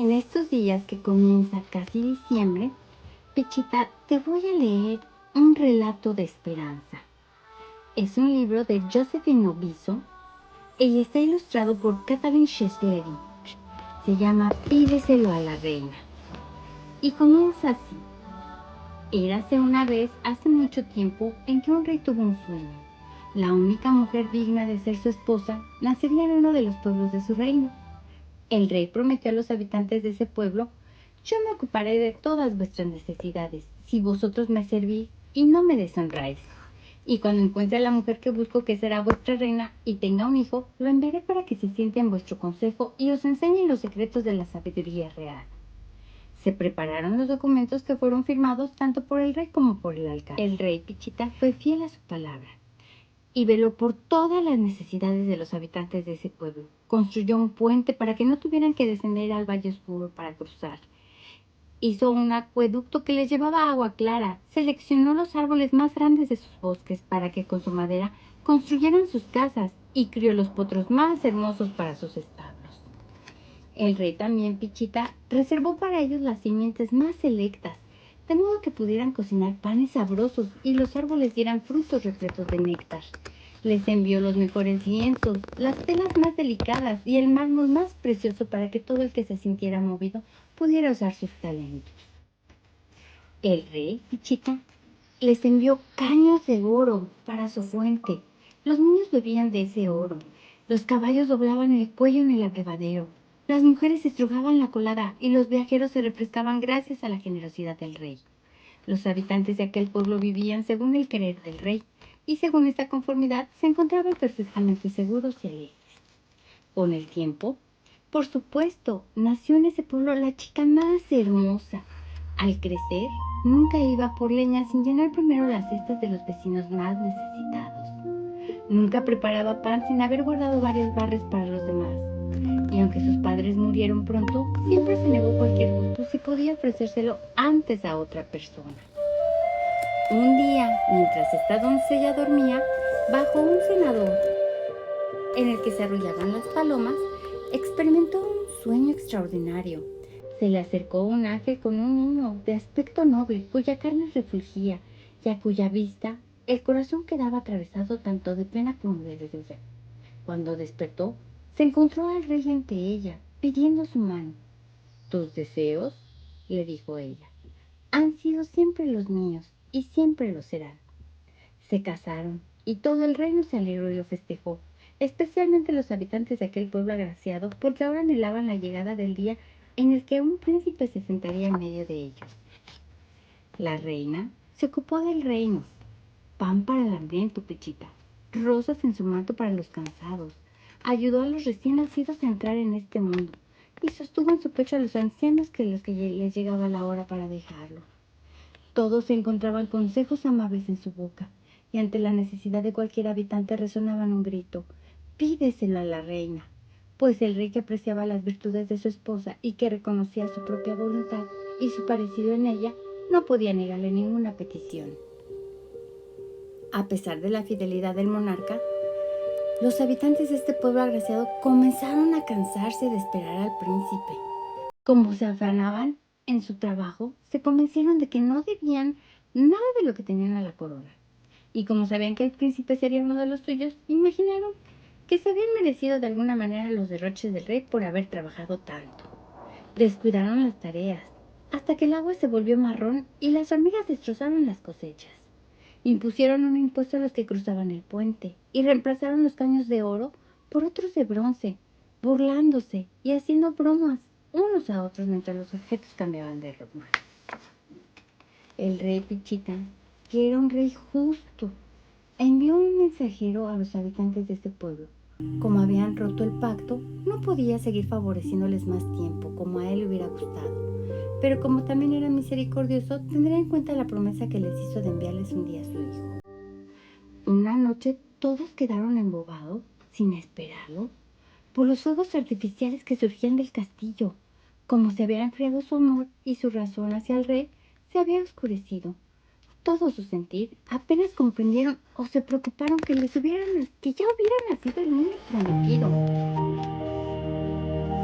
En estos días que comienza casi diciembre, Pichita, te voy a leer un relato de esperanza. Es un libro de Josephine Obiso y está ilustrado por Kathleen Sheslady. Se llama Pídeselo a la reina. Y comienza así. Érase una vez, hace mucho tiempo, en que un rey tuvo un sueño. La única mujer digna de ser su esposa nacería en uno de los pueblos de su reino. El rey prometió a los habitantes de ese pueblo: yo me ocuparé de todas vuestras necesidades, si vosotros me servís y no me deshonráis. Y cuando encuentre a la mujer que busco, que será vuestra reina, y tenga un hijo, lo enviaré para que se siente en vuestro consejo y os enseñe los secretos de la sabiduría real. Se prepararon los documentos que fueron firmados tanto por el rey como por el alcalde. El rey Pichita fue fiel a su palabra y veló por todas las necesidades de los habitantes de ese pueblo. Construyó un puente para que no tuvieran que descender al valle oscuro para cruzar. Hizo un acueducto que les llevaba agua clara. Seleccionó los árboles más grandes de sus bosques para que con su madera construyeran sus casas y crió los potros más hermosos para sus establos. El rey también, Pichita, reservó para ellos las simientes más selectas, de modo que pudieran cocinar panes sabrosos y los árboles dieran frutos repletos de néctar. Les envió los mejores lienzos, las telas más delicadas y el mármol más precioso para que todo el que se sintiera movido pudiera usar sus talentos. El rey, Pichita, les envió caños de oro para su fuente. Los niños bebían de ese oro. Los caballos doblaban el cuello en el abrevadero. Las mujeres estrujaban la colada y los viajeros se refrescaban gracias a la generosidad del rey. Los habitantes de aquel pueblo vivían según el querer del rey y según esta conformidad se encontraban perfectamente seguros y alegres. Con el tiempo, por supuesto, nació en ese pueblo la chica más hermosa. Al crecer, nunca iba por leña sin llenar primero las cestas de los vecinos más necesitados. Nunca preparaba pan sin haber guardado varios barres para los demás. Y aunque sus padres murieron pronto, siempre se negó cualquier gusto si podía ofrecérselo antes a otra persona. Un día, mientras esta doncella dormía, bajo un cenador en el que se arrullaban las palomas, experimentó un sueño extraordinario. Se le acercó un ángel con un niño de aspecto noble, cuya carne refulgía y a cuya vista el corazón quedaba atravesado tanto de pena como de deseo. Cuando despertó, se encontró al rey ante ella, pidiendo su mano. «Tus deseos», le dijo ella, «han sido siempre los míos y siempre lo serán». Se casaron y todo el reino se alegró y lo festejó, especialmente los habitantes de aquel pueblo agraciado, porque ahora anhelaban la llegada del día en el que un príncipe se sentaría en medio de ellos. La reina se ocupó del reino: pan para el hambriento, Pichita, rosas en su manto para los cansados. Ayudó a los recién nacidos a entrar en este mundo y sostuvo en su pecho a los ancianos que les llegaba la hora para dejarlo. Todos encontraban consejos amables en su boca y ante la necesidad de cualquier habitante resonaban un grito: «Pídeselo a la reina», pues el rey, que apreciaba las virtudes de su esposa y que reconocía su propia voluntad y su parecido en ella, no podía negarle ninguna petición. A pesar de la fidelidad del monarca, los habitantes de este pueblo agraciado comenzaron a cansarse de esperar al príncipe. Como se afanaban en su trabajo, se convencieron de que no debían nada de lo que tenían a la corona. Y como sabían que el príncipe sería uno de los suyos, imaginaron que se habían merecido de alguna manera los derroches del rey por haber trabajado tanto. Descuidaron las tareas, hasta que el agua se volvió marrón y las hormigas destrozaron las cosechas. Impusieron un impuesto a los que cruzaban el puente y reemplazaron los caños de oro por otros de bronce, burlándose y haciendo bromas unos a otros mientras los objetos cambiaban de forma. El rey Pichita, que era un rey justo, envió un mensajero a los habitantes de este pueblo. Como habían roto el pacto, no podía seguir favoreciéndoles más tiempo como a él le hubiera gustado. Pero como también era misericordioso, tendría en cuenta la promesa que les hizo de enviarles un día a su hijo. Una noche todos quedaron embobados, sin esperarlo, por los fuegos artificiales que surgían del castillo. Como se había enfriado su amor y su razón hacia el rey se había oscurecido. Todo su sentir apenas comprendieron o se preocuparon que ya hubiera nacido el niño prometido.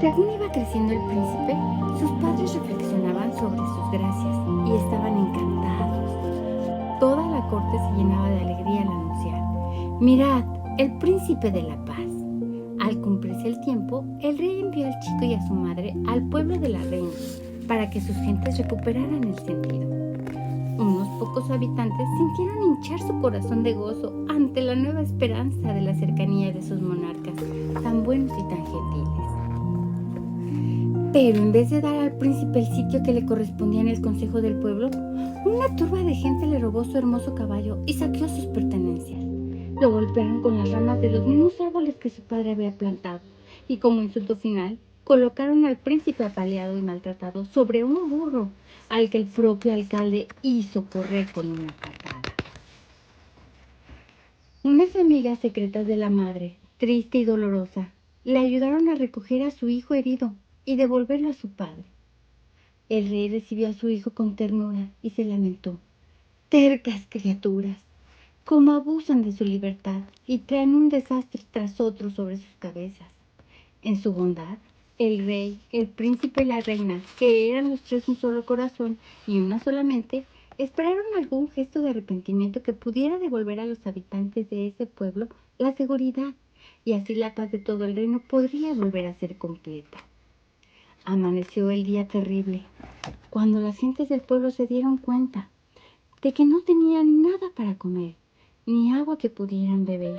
Según iba creciendo el príncipe, sus padres reflexionaban sobre sus gracias y estaban encantados. Toda la corte se llenaba de alegría al anunciar: «Mirad, el príncipe de la paz». Al cumplirse el tiempo, el rey envió al chico y a su madre al pueblo de la reina para que sus gentes recuperaran el sentido. Unos pocos habitantes sintieron hinchar su corazón de gozo ante la nueva esperanza de la cercanía de sus monarcas, tan buenos y tan gentiles. Pero en vez de dar al príncipe el sitio que le correspondía en el consejo del pueblo, una turba de gente le robó su hermoso caballo y saqueó sus pertenencias. Lo golpearon con las ramas de los mismos árboles que su padre había plantado, y como insulto final, colocaron al príncipe apaleado y maltratado sobre un burro, al que el propio alcalde hizo correr con una patada. Unas amigas secretas de la madre, triste y dolorosa, le ayudaron a recoger a su hijo herido y devolverlo a su padre. El rey recibió a su hijo con ternura y se lamentó: «Tercas criaturas, cómo abusan de su libertad y traen un desastre tras otro sobre sus cabezas». En su bondad, el rey, el príncipe y la reina, que eran los tres un solo corazón y una sola mente, esperaron algún gesto de arrepentimiento que pudiera devolver a los habitantes de ese pueblo la seguridad, y así la paz de todo el reino podría volver a ser completa. Amaneció el día terrible, cuando las gentes del pueblo se dieron cuenta de que no tenían nada para comer, ni agua que pudieran beber,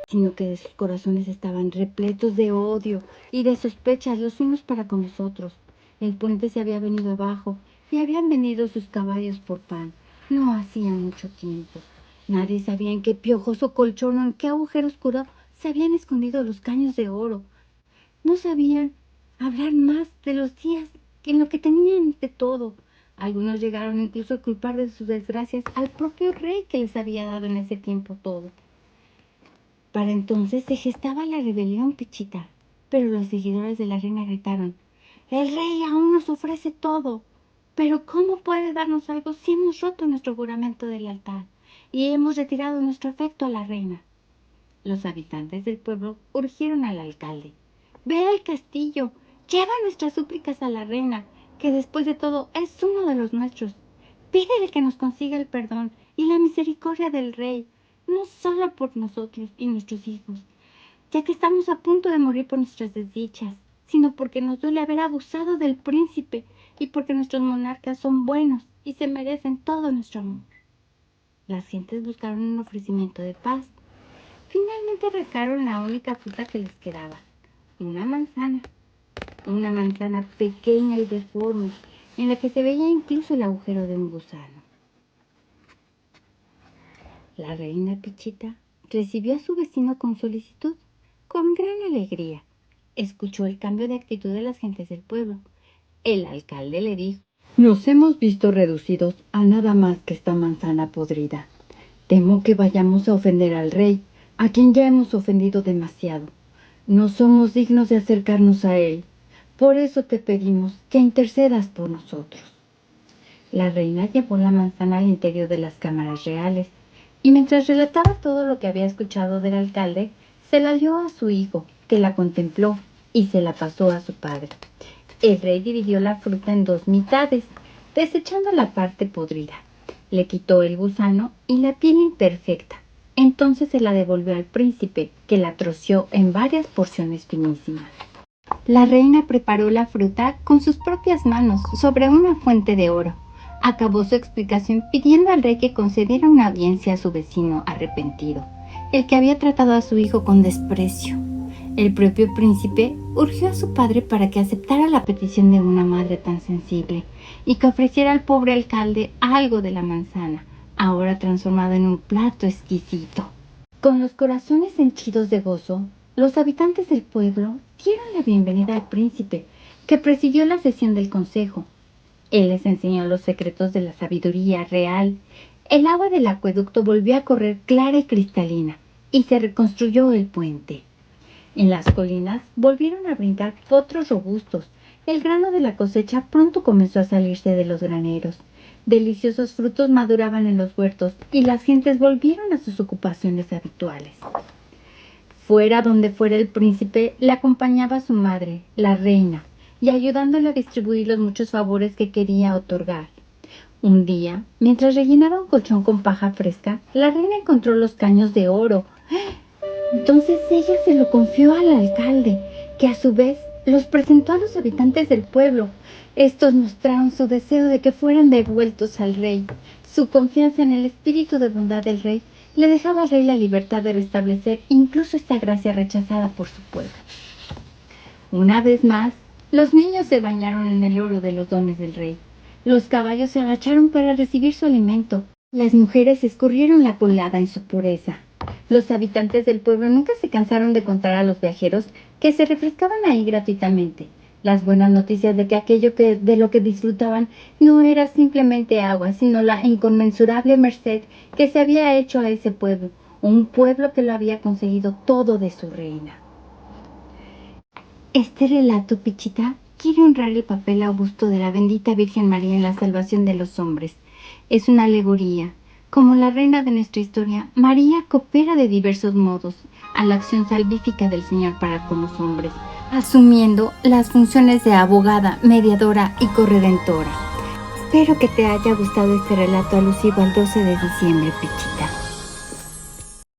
sino que sus corazones estaban repletos de odio y de sospechas los unos para con los otros. El puente se había venido abajo y habían vendido sus caballos por pan. No hacía mucho tiempo. Nadie sabía en qué piojoso colchón o en qué agujero oscuro se habían escondido los caños de oro. No sabían hablar más de los días que en lo que tenían de todo. Algunos llegaron incluso a culpar de sus desgracias al propio rey que les había dado en ese tiempo todo. Para entonces se gestaba la rebelión, Pechita, pero los seguidores de la reina gritaron: «El rey aún nos ofrece todo, pero ¿cómo puede darnos algo si hemos roto nuestro juramento de lealtad y hemos retirado nuestro afecto a la reina?» Los habitantes del pueblo urgieron al alcalde: «Ve al castillo, lleva nuestras súplicas a la reina, que después de todo es uno de los nuestros. Pídele que nos consiga el perdón y la misericordia del rey, no solo por nosotros y nuestros hijos, ya que estamos a punto de morir por nuestras desdichas, sino porque nos duele haber abusado del príncipe y porque nuestros monarcas son buenos y se merecen todo nuestro amor». Las gentes buscaron un ofrecimiento de paz. Finalmente arrancaron la única fruta que les quedaba: una manzana pequeña y deforme, en la que se veía incluso el agujero de un gusano. La reina Pichita recibió a su vecino con solicitud, con gran alegría. Escuchó el cambio de actitud de las gentes del pueblo. El alcalde le dijo: «Nos hemos visto reducidos a nada más que esta manzana podrida. Temo que vayamos a ofender al rey, a quien ya hemos ofendido demasiado. No somos dignos de acercarnos a él. Por eso te pedimos que intercedas por nosotros». La reina llevó la manzana al interior de las cámaras reales, y mientras relataba todo lo que había escuchado del alcalde, se la dio a su hijo, que la contempló, y se la pasó a su padre. El rey dividió la fruta en dos mitades, desechando la parte podrida. Le quitó el gusano y la piel imperfecta. Entonces se la devolvió al príncipe, que la troció en varias porciones finísimas. La reina preparó la fruta con sus propias manos sobre una fuente de oro. Acabó su explicación pidiendo al rey que concediera una audiencia a su vecino arrepentido, el que había tratado a su hijo con desprecio. El propio príncipe urgió a su padre para que aceptara la petición de una madre tan sensible y que ofreciera al pobre alcalde algo de la manzana, ahora transformado en un plato exquisito. Con los corazones henchidos de gozo, los habitantes del pueblo dieron la bienvenida al príncipe, que presidió la sesión del consejo. Él les enseñó los secretos de la sabiduría real. El agua del acueducto volvió a correr clara y cristalina, y se reconstruyó el puente. En las colinas volvieron a brincar potros robustos. El grano de la cosecha pronto comenzó a salirse de los graneros. Deliciosos frutos maduraban en los huertos y las gentes volvieron a sus ocupaciones habituales. Fuera donde fuera el príncipe, le acompañaba a su madre, la reina, y ayudándole a distribuir los muchos favores que quería otorgar. Un día, mientras rellenaba un colchón con paja fresca, la reina encontró los caños de oro. Entonces ella se lo confió al alcalde, que a su vez los presentó a los habitantes del pueblo. Estos mostraron su deseo de que fueran devueltos al rey. Su confianza en el espíritu de bondad del rey le dejaba al rey la libertad de restablecer incluso esta gracia rechazada por su pueblo. Una vez más, los niños se bañaron en el oro de los dones del rey. Los caballos se agacharon para recibir su alimento. Las mujeres escurrieron la colada en su pureza. Los habitantes del pueblo nunca se cansaron de contar a los viajeros que se refrescaban ahí gratuitamente. Las buenas noticias de que de lo que disfrutaban no era simplemente agua, sino la inconmensurable merced que se había hecho a ese pueblo, un pueblo que lo había conseguido todo de su reina. Este relato, Pichita, quiere honrar el papel augusto de la bendita Virgen María en la salvación de los hombres. Es una alegoría. Como la reina de nuestra historia, María coopera de diversos modos a la acción salvífica del Señor para con los hombres, asumiendo las funciones de abogada, mediadora y corredentora. Espero que te haya gustado este relato alusivo al 12 de diciembre, Pichita.